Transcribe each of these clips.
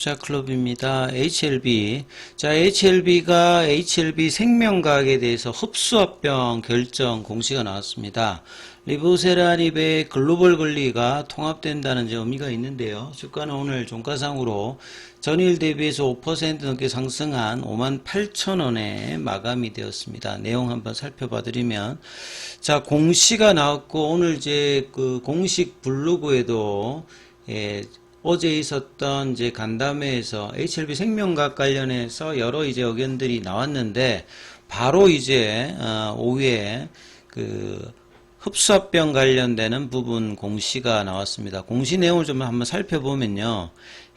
자, 클럽입니다. HLB. 자, HLB가 HLB 생명과학에 대해서 흡수합병 결정 공시가 나왔습니다. 리보세라닙의 글로벌 권리가 통합된다는 의미가 있는데요. 주가는 오늘 종가상으로 전일 대비해서 5% 넘게 상승한 58,000원에 마감이 되었습니다. 내용 한번 살펴봐 드리면, 자, 공시가 나왔고, 오늘 이제 그 공식 블로그에도 어제 있었던 이제 간담회에서 HLB 생명과학 관련해서 여러 이제 의견들이 나왔는데, 바로 이제 오후에 그 흡수합병 관련되는 부분 공시가 나왔습니다. 공시 내용을 좀 한번 살펴보면요,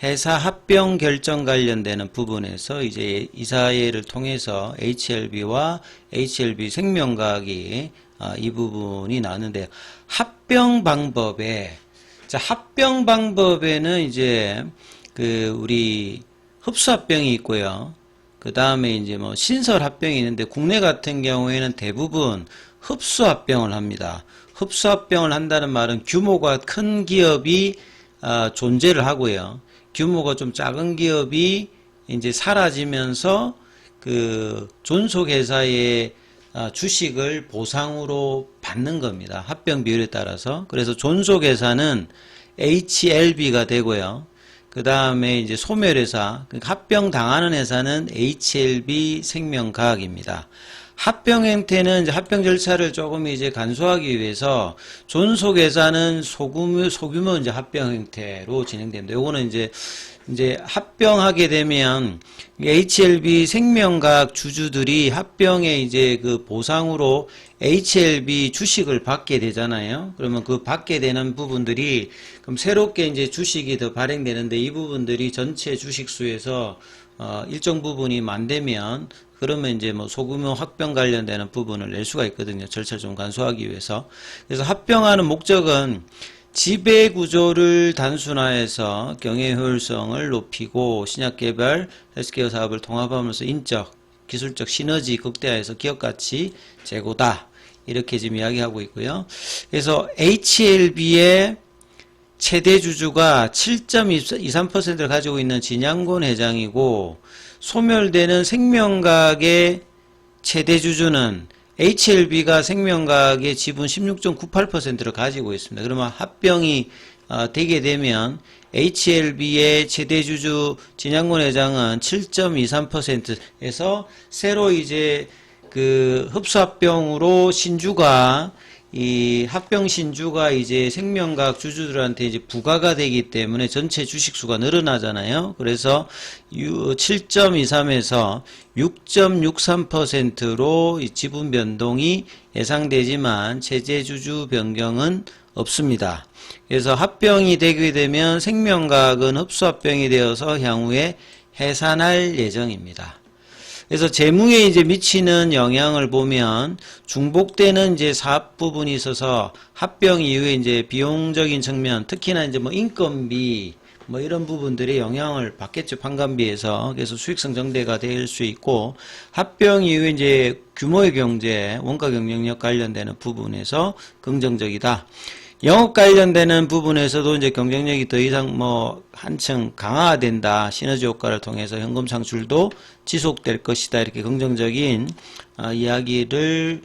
회사 합병 결정 관련되는 부분에서 이제 이사회를 통해서 HLB와 HLB 생명과학이 이 부분이 나왔는데요. 합병 방법에, 자, 합병 방법에는 이제 그 우리 흡수합병이 있고요. 그 다음에 이제 뭐 신설합병이 있는데, 국내 같은 경우에는 대부분 흡수합병을 합니다. 흡수합병을 한다는 말은 규모가 큰 기업이 존재를 하고요. 규모가 좀 작은 기업이 이제 사라지면서 그 존속회사의 주식을 보상으로 받는 겁니다. 합병 비율에 따라서. 그래서 존속회사는 HLB가 되고요. 그 다음에 이제 소멸회사, 합병 당하는 회사는 HLB 생명과학입니다. 합병 형태는 이제 합병 절차를 조금 이제 간소하기 위해서 존속회사는 소규모 이제 합병 형태로 진행됩니다. 요거는 이제 합병하게 되면 HLB 생명과학 주주들이 합병에 이제 그 보상으로 HLB 주식을 받게 되잖아요. 그러면 그 받게 되는 부분들이 그럼 새롭게 이제 주식이 더 발행되는데, 이 부분들이 전체 주식 수에서 일정 부분이 만되면, 그러면 이제 뭐 소규모 합병 관련되는 부분을 낼 수가 있거든요. 절차를 좀 간소하기 위해서. 그래서 합병하는 목적은 지배 구조를 단순화해서 경영 효율성을 높이고 신약 개발, 헬스케어 사업을 통합하면서 인적, 기술적 시너지 극대화해서 기업 가치 제고다. 이렇게 지금 이야기하고 있고요. 그래서 HLB의 최대 주주가 7.23%를 가지고 있는 진양곤 회장이고, 소멸되는 생명과학의 최대 주주는 HLB가 생명과학의 지분 16.98%를 가지고 있습니다. 그러면 합병이 되게 되면 HLB의 최대 주주 진양곤 회장은 7.23%에서 새로 이제 그 흡수합병으로 신주가, 이 합병 신주가 이제 생명과학 주주들한테 이제 부과가 되기 때문에 전체 주식수가 늘어나잖아요. 그래서 7.23에서 6.63%로 지분 변동이 예상되지만 최대 주주 변경은 없습니다. 그래서 합병이 되게 되면 생명과학은 흡수합병이 되어서 향후에 해산할 예정입니다. 그래서 재무에 이제 미치는 영향을 보면, 중복되는 이제 사업 부분이 있어서 합병 이후에 이제 비용적인 측면, 특히나 이제 뭐 인건비 뭐 이런 부분들이 영향을 받겠죠. 판관비에서. 그래서 수익성 정대가 될 수 있고, 합병 이후에 이제 규모의 경제, 원가 경쟁력 관련되는 부분에서 긍정적이다. 영업 관련되는 부분에서도 이제 경쟁력이 더 이상 뭐 한층 강화된다. 시너지 효과를 통해서 현금 창출도 지속될 것이다. 이렇게 긍정적인 이야기를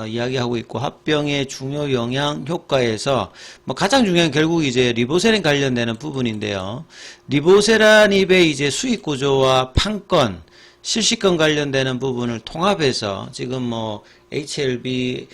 이야기하고 있고, 합병의 중요 영향 효과에서 뭐 가장 중요한 결국 이제 리보세란 관련되는 부분인데요. 리보세라닙의 이제 수익 구조와 판권, 실시권 관련되는 부분을 통합해서 지금 뭐 HLB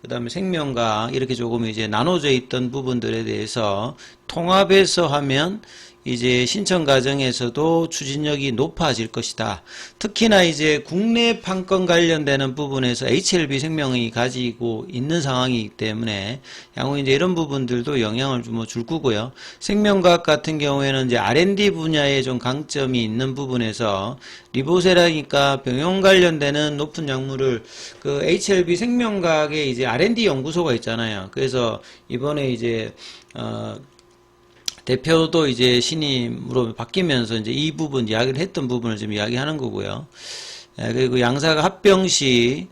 그 다음에 생명과학 이렇게 조금 이제 나눠져 있던 부분들에 대해서 통합해서 하면 이제 신청 과정에서도 추진력이 높아질 것이다. 특히나 이제 국내 판권 관련되는 부분에서 HLB 생명이 가지고 있는 상황이기 때문에 향후 이제 이런 부분들도 영향을 좀 줄 거고요. 생명과학 같은 경우에는 이제 R&D 분야에 좀 강점이 있는 부분에서 리보세라니까 병용 관련되는 높은 약물을 그 HLB 생명과학에 이제 R&D 연구소가 있잖아요. 그래서 이번에 이제 대표도 이제 신임으로 바뀌면서 이제 이 부분 이야기를 했던 부분을 좀 이야기하는 거고요. 그리고 양사가 합병 시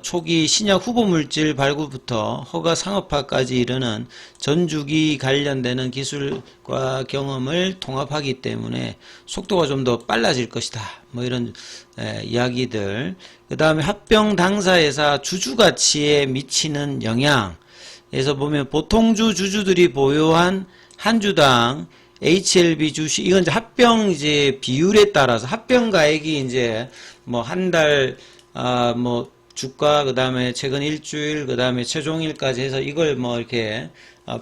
초기 신약 후보 물질 발굴부터 허가 상업화까지 이르는 전주기 관련되는 기술과 경험을 통합하기 때문에 속도가 좀 더 빨라질 것이다. 뭐 이런 이야기들. 그 다음에 합병 당사회사 주주가치에 미치는 영향에서 보면 보통주 주주들이 보유한 한 주당 HLB 주식, 이건 이제 합병 이제 비율에 따라서 합병 가액이 이제 뭐 한 달, 뭐 주가, 그 다음에 최근 일주일, 그 다음에 최종일까지 해서 이걸 뭐 이렇게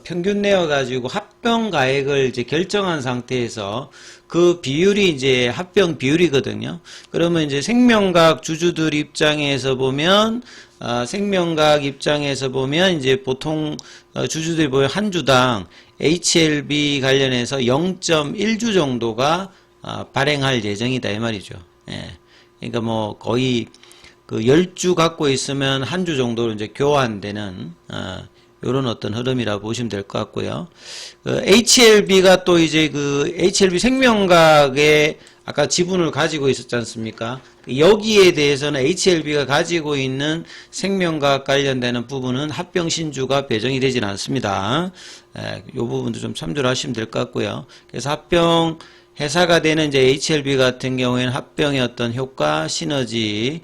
평균 내어가지고 합병 가액을 이제 결정한 상태에서 그 비율이 이제 합병 비율이거든요. 그러면 이제 생명과학 주주들 입장에서 보면, 생명과학 입장에서 보면 이제 보통 주주들이 보여 한 주당 HLB 관련해서 0.1주 정도가 발행할 예정이다 이 말이죠. 예. 그러니까 뭐 거의 그 10주 갖고 있으면 한 주 정도로 이제 교환되는 요런 어떤 흐름이라고 보시면 될 것 같고요. HLB가 또 이제 그 HLB 생명과학의 아까 지분을 가지고 있었지 않습니까? 여기에 대해서는 HLB가 가지고 있는 생명과학 관련되는 부분은 합병 신주가 배정이 되지는 않습니다. 이 부분도 좀 참조를 하시면 될 것 같고요. 그래서 합병 회사가 되는 이제 HLB 같은 경우에는 합병의 어떤 효과, 시너지,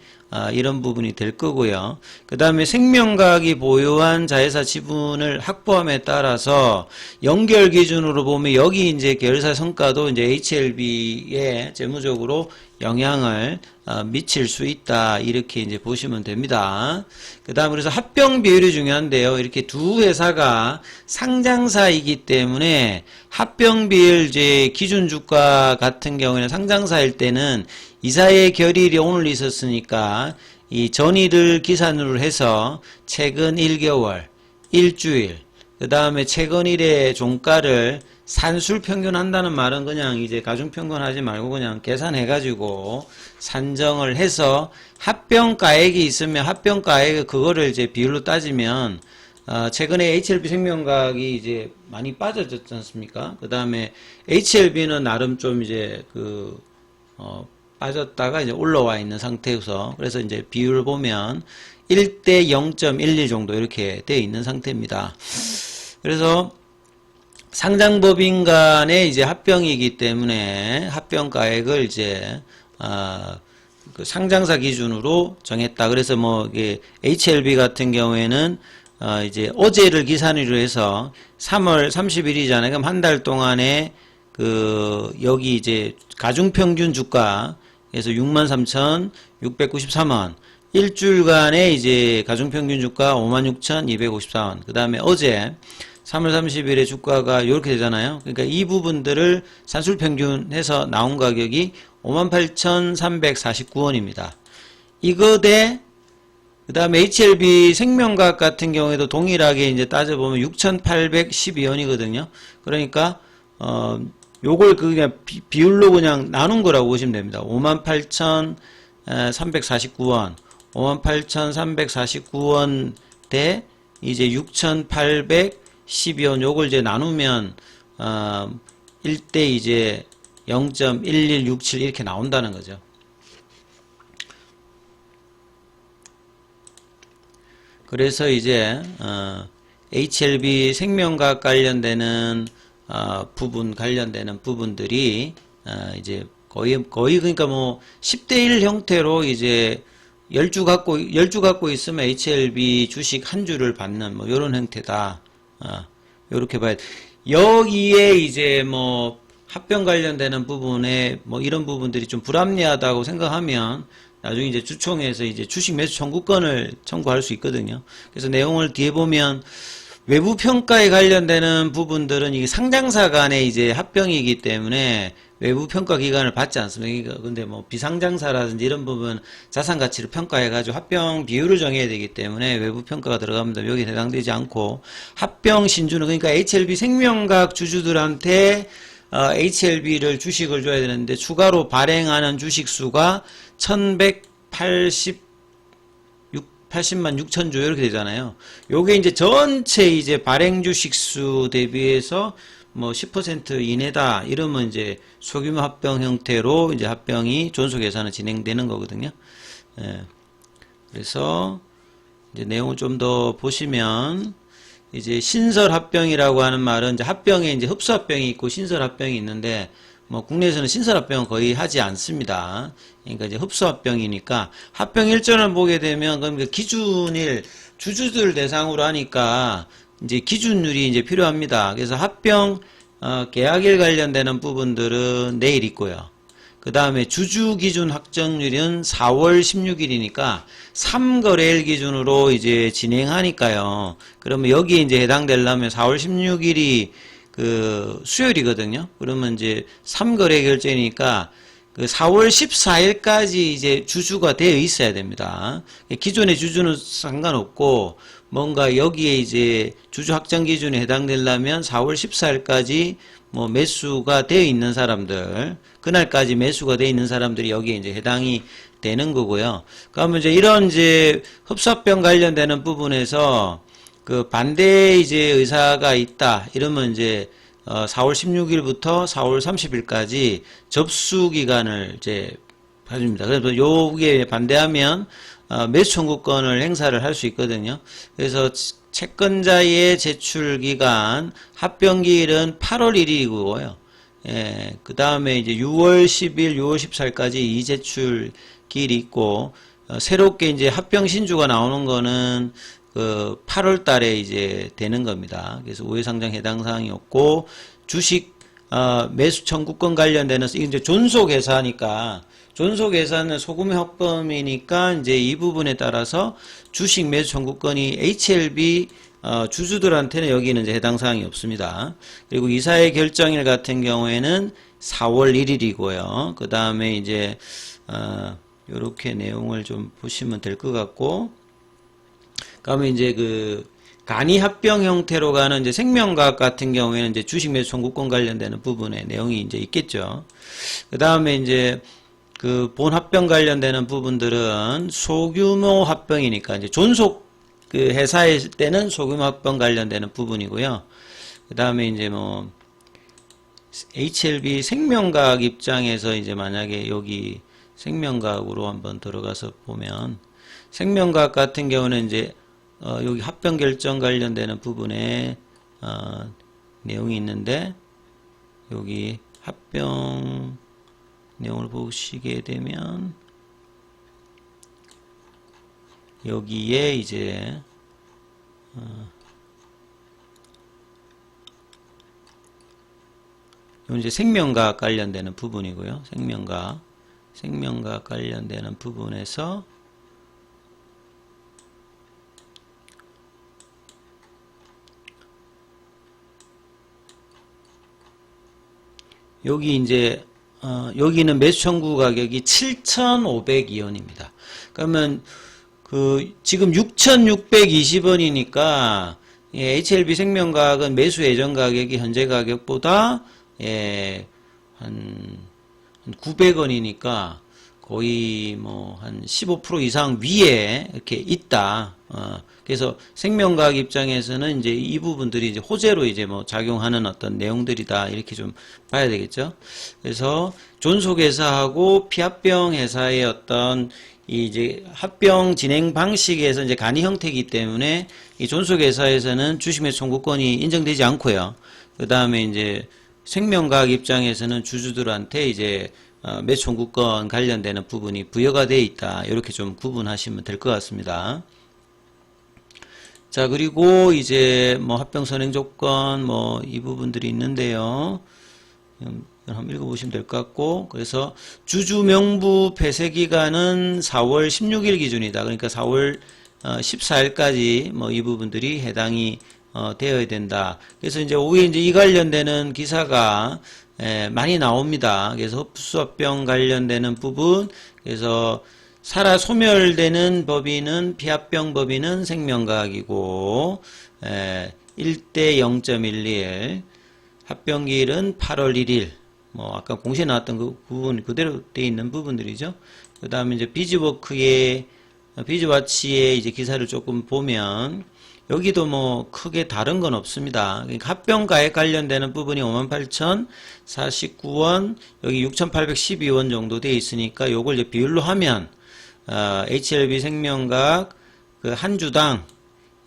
이런 부분이 될 거고요. 그 다음에 생명과학이 보유한 자회사 지분을 확보함에 따라서 연결 기준으로 보면 여기 이제 계열사 성과도 이제 HLB에 재무적으로 영향을 미칠 수 있다. 이렇게 이제 보시면 됩니다. 그 다음 그래서 합병 비율이 중요한데요. 이렇게 두 회사가 상장사이기 때문에 합병 비율 이제 기준 주가 같은 경우에는 상장사일 때는 이사의 결의일이 오늘 있었으니까 이 전일을 기산으로 해서 최근 1개월, 일주일, 그 다음에 최근일의 종가를 산술 평균한다는 말은 그냥 이제 가중평균 하지 말고 그냥 계산해가지고 산정을 해서 합병가액이 있으면 합병가액 그거를 이제 비율로 따지면 최근에 HLB 생명과학이 이제 많이 빠져졌지 않습니까? 그 다음에 HLB는 나름 좀 이제 빠졌다가 이제 올라와 있는 상태여서 그래서 이제 비율을 보면 1대 0.11 정도 이렇게 되어 있는 상태입니다. 그래서 상장법인 간의 이제 합병이기 때문에 합병가액을 이제 그 상장사 기준으로 정했다. 그래서 뭐 이게 HLB 같은 경우에는 이제 어제를 기산으로 해서 3월 30일이잖아요. 그럼 한 달 동안에 여기 이제 가중평균 주가 그래서 63,693원. 일주일간의 이제 가중평균 주가 56,254원. 그 다음에 어제 3월 30일에 주가가 이렇게 되잖아요. 그러니까 이 부분들을 산술평균해서 나온 가격이 58,349원입니다. 이거 대, 그 다음에 HLB 생명과학 같은 경우에도 동일하게 이제 따져보면 6,812원이거든요. 그러니까, 요걸 그냥 비율로 그냥 나눈 거라고 보시면 됩니다. 58,349원, 58,349원 대 이제 6,812원 요걸 이제 나누면 1대 이제 0.1167 이렇게 나온다는 거죠. 그래서 이제 HLB 생명과학 관련되는 부분 관련되는 부분들이 이제 거의 그러니까 뭐 10대 1 형태로 이제 10주 갖고 있으면 HLB 주식 한 주를 받는 뭐 요런 형태다. 요렇게 봐야 돼. 여기에 이제 뭐 합병 관련되는 부분에 뭐 이런 부분들이 좀 불합리하다고 생각하면 나중에 이제 주총에서 이제 주식 매수 청구권을 청구할 수 있거든요. 그래서 내용을 뒤에 보면 외부 평가에 관련되는 부분들은 이게 상장사 간의 이제 합병이기 때문에 외부 평가 기관을 받지 않습니다. 근데 뭐 비상장사라든지 이런 부분 자산 가치를 평가해가지고 합병 비율을 정해야 되기 때문에 외부 평가가 들어갑니다. 여기 해당되지 않고 합병 신주는 그러니까 HLB 생명과학 주주들한테 HLB를 주식을 줘야 되는데 추가로 발행하는 주식 수가 1,180만 6천 주 이렇게 되잖아요. 요게 이제 전체 이제 발행 주식 수 대비해서 뭐 10% 이내다 이러면 이제 소규모 합병 형태로 이제 합병이 존속 예산은 진행되는 거거든요. 예. 그래서 이제 내용을 좀 더 보시면 이제 신설합병이라고 하는 말은 이제 합병에 이제 흡수합병이 있고 신설합병이 있는데 뭐 국내에서는 신설합병은 거의 하지 않습니다. 그러니까 이제 흡수합병이니까 합병 일전을 보게 되면 그럼 기준일 주주들 대상으로 하니까 이제 기준율이 이제 필요합니다. 그래서 합병 계약일 관련되는 부분들은 내일 있고요. 그 다음에 주주 기준 확정률은 4월 16일이니까 3거래일 기준으로 이제 진행하니까요. 그러면 여기에 이제 해당되려면 4월 16일이 그 수요일이거든요. 그러면 이제 3거래 결제니까 그 4월 14일까지 이제 주주가 되어 있어야 됩니다. 기존의 주주는 상관없고 뭔가 여기에 이제 주주 확정 기준에 해당되려면 4월 14일까지 뭐 매수가 되어 있는 사람들, 그날까지 매수가 되어 있는 사람들이 여기에 이제 해당이 되는 거고요. 그러면 이제 이런 이제 흡수합병 관련되는 부분에서 그 반대 이제 의사가 있다. 이러면 이제 4월 16일부터 4월 30일까지 접수 기간을 이제 가집니다. 그래서 요게 반대하면 매수 청구권을 행사를 할 수 있거든요. 그래서 채권자의 제출 기간 합병기일은 8월 1일이고요. 예, 그 다음에 이제 6월 10일, 6월 14일까지 이 제출 기일이 있고 새롭게 이제 합병 신주가 나오는 거는 그 8월 달에 이제 되는 겁니다. 그래서 우회상장 해당 사항이었고 주식 매수 청구권 관련되는 이제 존속회사니까 존속회사는 소금의 합범이니까 이제 이 부분에 따라서 주식 매수 청구권이 HLB 주주들한테는 여기는 이제 해당 사항이 없습니다. 그리고 이사의 결정일 같은 경우에는 4월 1일이고요. 그 다음에 이제 요렇게 내용을 좀 보시면 될 것 같고, 그러면 이제 그 간이 합병 형태로 가는 이제 생명과학 같은 경우에는 이제 주식 매수 청구권 관련되는 부분에 내용이 이제 있겠죠. 그 다음에 이제 그 본 합병 관련되는 부분들은 소규모 합병이니까 이제 존속 그 회사일 때는 소규모 합병 관련되는 부분이고요. 그 다음에 이제 뭐 HLB 생명과학 입장에서 이제 만약에 여기 생명과학으로 한번 들어가서 보면 생명과학 같은 경우는 이제 여기 합병 결정 관련되는 부분에 내용이 있는데 여기 합병 내용을 보시게 되면 여기에 이제 이제 생명과학 관련되는 부분이고요. 생명과학 관련되는 부분에서 여기 이제 여기는 매수 청구 가격이 7,502원입니다. 그러면 그 지금 6,620원이니까 예, HLB 생명과학은 매수 예정 가격이 현재 가격보다 예, 한 900원이니까 거의 뭐 한 15% 이상 위에 이렇게 있다. 그래서 생명과학 입장에서는 이제 이 부분들이 이제 호재로 이제 뭐 작용하는 어떤 내용들이다. 이렇게 좀 봐야 되겠죠. 그래서 존속회사하고 피합병 회사의 어떤 이 이제 합병 진행 방식에서 이제 간이 형태이기 때문에 이 존속회사에서는 주식매수 청구권이 인정되지 않고요. 그 다음에 이제 생명과학 입장에서는 주주들한테 이제 매수 청구권 관련되는 부분이 부여가 되어 있다. 이렇게 좀 구분하시면 될 것 같습니다. 자, 그리고 이제 뭐 합병 선행 조건 뭐 이 부분들이 있는데요. 한번 읽어보시면 될 것 같고, 그래서 주주 명부 폐쇄 기간은 4월 16일 기준이다. 그러니까 4월 14일까지 뭐 이 부분들이 해당이 되어야 된다. 그래서 이제 오후에 이제 이 관련되는 기사가 많이 나옵니다. 그래서 흡수합병 관련되는 부분, 그래서 살아 소멸되는 법인은 피합병 법인은 생명과학이고 1대 0.11 합병기일은 8월 1일 뭐 아까 공시에 나왔던 그 부분 그대로 되어 있는 부분들이죠. 그 다음에 이제 비즈워치의 이제 기사를 조금 보면 여기도 뭐 크게 다른 건 없습니다. 그러니까 합병가액 관련되는 부분이 58,049원, 여기 6,812원 정도 되어 있으니까 요걸 이제 비율로 하면 HLB 생명각 그 한 주당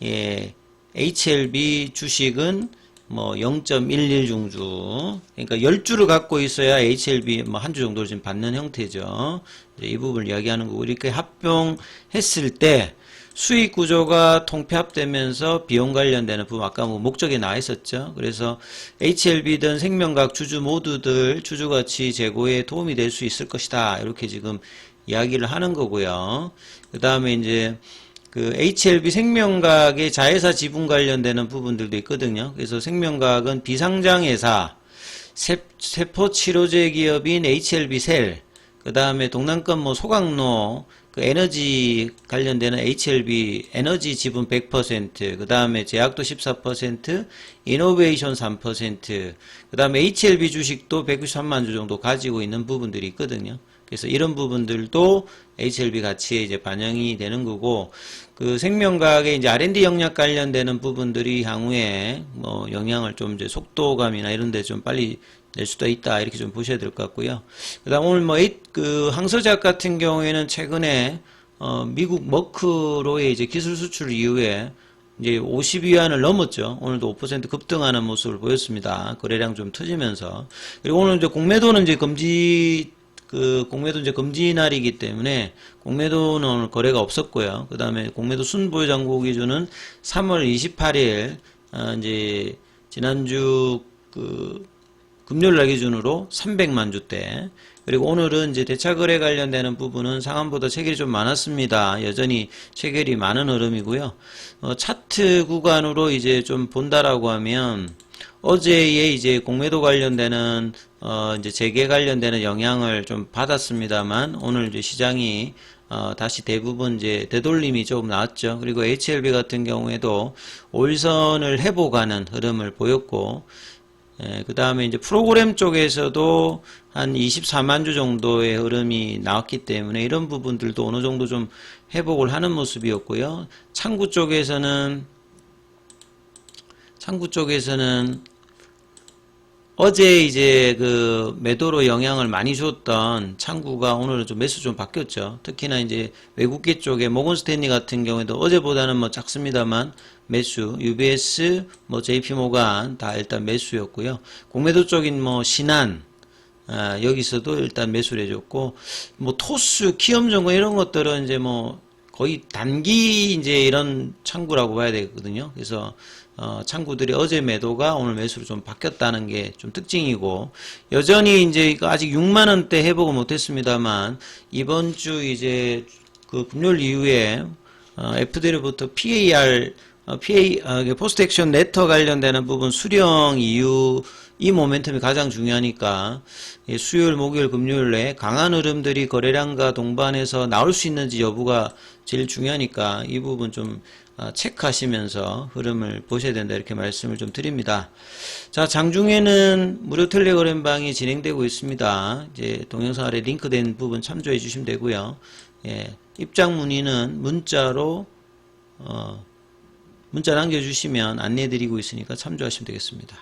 예, HLB 주식은 뭐 0.11중주, 그러니까 10주를 갖고 있어야 HLB 뭐 한 주 정도를 지금 받는 형태죠. 이제 이 부분을 이야기하는 거고, 이렇게 합병했을 때 수익 구조가 통폐합되면서 비용 관련되는 부분, 아까 뭐 목적에 나와 있었죠. 그래서 HLB든 생명각 주주 모두들 주주가치 제고에 도움이 될 수 있을 것이다. 이렇게 지금 이야기를 하는 거고요. 그 다음에 이제 그 HLB 생명각의 자회사 지분 관련되는 부분들도 있거든요. 그래서 생명각은 비상장회사, 세포치료제 기업인 HLB셀, 그 다음에 동남권 뭐 소각로, 그 에너지 관련되는 HLB 에너지 지분 100%, 그 다음에 제약도 14%, 이노베이션 3%, 그 다음에 HLB 주식도 193만 주 정도 가지고 있는 부분들이 있거든요. 그래서 이런 부분들도 HLB 가치에 이제 반영이 되는 거고, 그 생명과학의 이제 R&D 영역 관련되는 부분들이 향후에 뭐 영향을 좀 이제 속도감이나 이런 데 좀 빨리 낼 수도 있다. 이렇게 좀 보셔야 될 것 같고요. 그 다음 오늘 뭐, 그 항서제약 같은 경우에는 최근에, 미국 머크로의 이제 기술 수출 이후에 이제 50위안을 넘었죠. 오늘도 5% 급등하는 모습을 보였습니다. 거래량 좀 터지면서. 그리고 오늘 이제 공매도는 이제 공매도 이제 금지 날이기 때문에 공매도는 오늘 거래가 없었고요. 그 다음에 공매도 순보유 잔고 기준은 3월 28일, 이제 지난주 금요일 날 기준으로 300만 주대. 그리고 오늘은 이제 대차 거래 관련되는 부분은 상한보다 체결이 좀 많았습니다. 여전히 체결이 많은 흐름이고요. 차트 구간으로 이제 좀 본다라고 하면 어제의 이제 공매도 관련되는 이제 재개 관련되는 영향을 좀 받았습니다만, 오늘 이제 시장이 다시 대부분 이제 되돌림이 조금 나왔죠. 그리고 HLB 같은 경우에도 올선을 회복하는 흐름을 보였고, 그 다음에 이제 프로그램 쪽에서도 한 24만 주 정도의 흐름이 나왔기 때문에 이런 부분들도 어느 정도 좀 회복을 하는 모습이었고요. 창구 쪽에서는 어제 이제 그 매도로 영향을 많이 줬던 창구가 오늘은 좀 매수 좀 바뀌었죠. 특히나 이제 외국계 쪽에 모건스탠리 같은 경우에도 어제보다는 뭐 작습니다만 매수, UBS, 뭐 JP모간 다 일단 매수였고요. 공매도 쪽인 뭐 신한, 여기서도 일단 매수를 해줬고, 뭐 토스, 키움증권 이런 것들은 이제 뭐 거의 단기 이제 이런 창구라고 봐야 되거든요. 그래서 창구들이 어제 매도가 오늘 매수로 좀 바뀌었다는 게 좀 특징이고, 여전히 이제 아직 6만 원대 회복을 못했습니다만 이번 주 이제 그 금요일 이후에 FD로부터 PAR, 포스트 액션 레터 관련되는 부분 수령 이후 이 모멘텀이 가장 중요하니까 수요일, 목요일, 금요일에 강한 흐름들이 거래량과 동반해서 나올 수 있는지 여부가 제일 중요하니까 이 부분 좀 체크하시면서 흐름을 보셔야 된다, 이렇게 말씀을 좀 드립니다. 자, 장중에는 무료 텔레그램방이 진행되고 있습니다. 이제 동영상 아래 링크된 부분 참조해 주시면 되고요. 예, 입장 문의는 문자로 문자 남겨주시면 안내해 드리고 있으니까 참조하시면 되겠습니다.